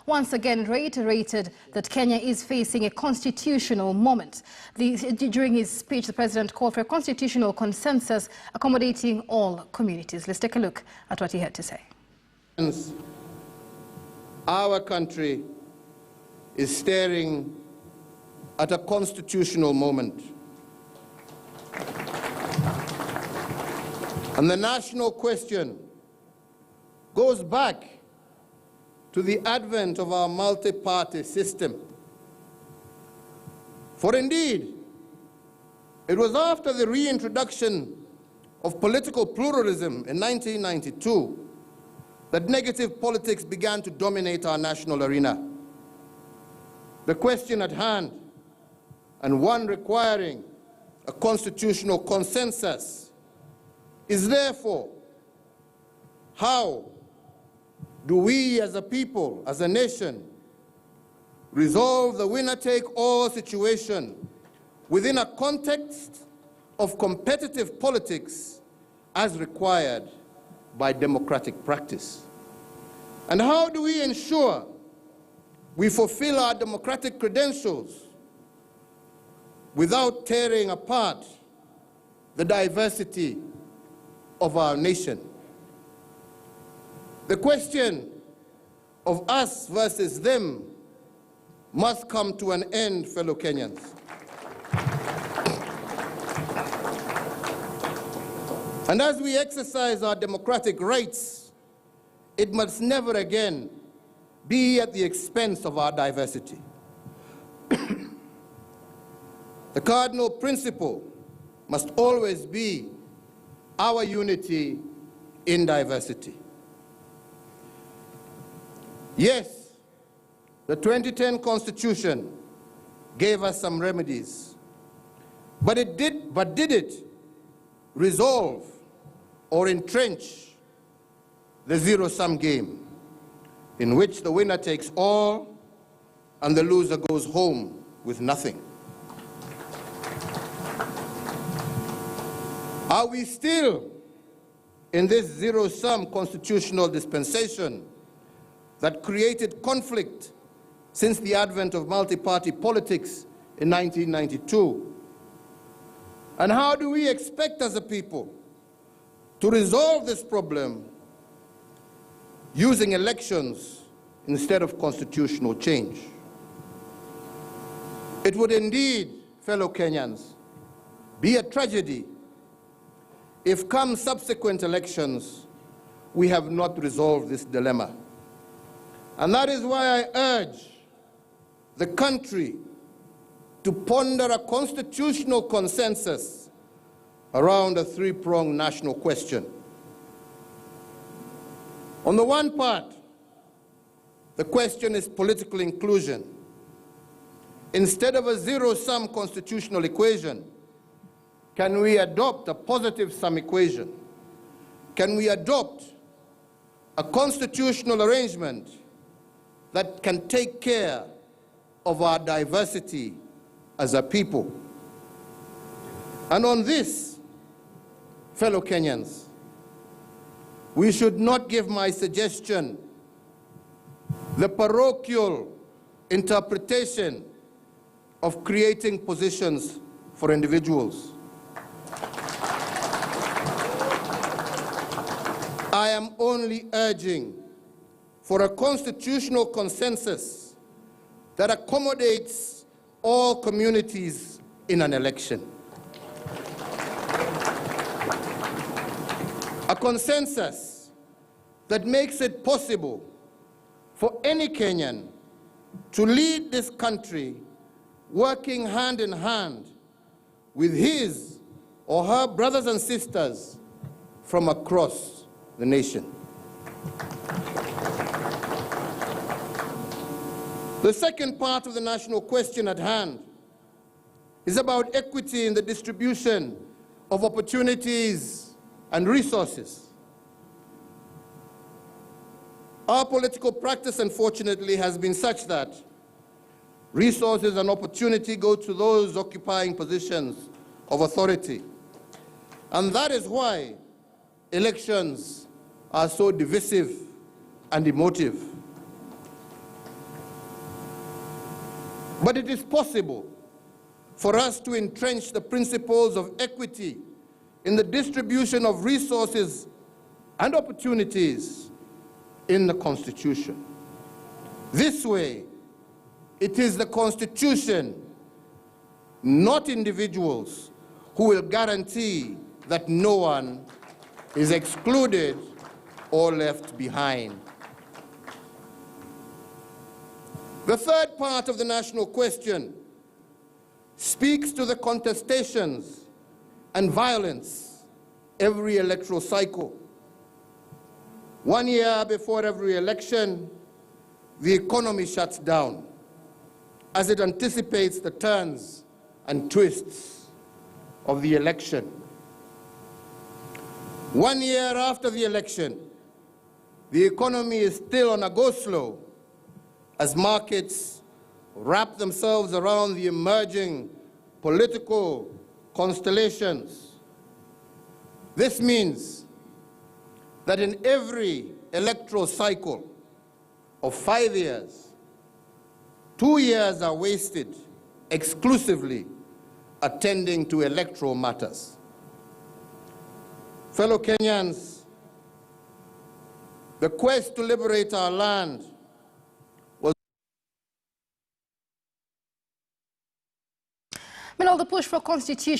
once again reiterated that Kenya is facing a constitutional moment. During his speech, the president called for a constitutional consensus accommodating all communities. Let's take a look at what he had to say. Our country is staring at a constitutional moment. And the national question goes back to the advent of our multi-party system. For indeed, it was after the reintroduction of political pluralism in 1992 that negative politics began to dominate our national arena. The question at hand, and one requiring a constitutional consensus, is therefore, how do we as a people, as a nation, resolve the winner-take-all situation within a context of competitive politics as required by democratic practice? And how do we ensure we fulfill our democratic credentials without tearing apart the diversity of our nation? The question of us versus them must come to an end, fellow Kenyans. And as we exercise our democratic rights, it must never again be at the expense of our diversity. The cardinal principle must always be our unity in diversity. Yes, the 2010 Constitution gave us some remedies, but did it resolve or entrench the zero-sum game, in which the winner takes all and the loser goes home with nothing? Are we still in this zero-sum constitutional dispensation that created conflict since the advent of multi-party politics in 1992? And how do we expect as a people to resolve this problem using elections instead of constitutional change? It would indeed, fellow Kenyans, be a tragedy if come subsequent elections we have not resolved this dilemma. And that is why I urge the country to ponder a constitutional consensus around a three-pronged national question. On the one part, the question is political inclusion. Instead of a zero-sum constitutional equation, can we adopt a positive-sum equation? Can we adopt a constitutional arrangement that can take care of our diversity as a people? And on this, fellow Kenyans, we should not give my suggestion the parochial interpretation of creating positions for individuals. I am only urging for a constitutional consensus that accommodates all communities in an election. A consensus that makes it possible for any Kenyan to lead this country working hand in hand with his or her brothers and sisters from across the nation. The second part of the national question at hand is about equity in the distribution of opportunities and resources. Our political practice, unfortunately, has been such that resources and opportunity go to those occupying positions of authority. And that is why elections are so divisive and emotive. But it is possible for us to entrench the principles of equity in the distribution of resources and opportunities in the Constitution. This way, it is the Constitution, not individuals, who will guarantee that no one is excluded or left behind. The third part of the national question speaks to the contestations and violence every electoral cycle. 1 year before every election, the economy shuts down as it anticipates the turns and twists of the election. 1 year after the election, the economy is still on a go-slow as markets wrap themselves around the emerging political constellations. This means that in every electoral cycle of 5 years, 2 years are wasted exclusively attending to electoral matters. Fellow Kenyans, the quest to liberate our land was... Meanwhile, the push for constitution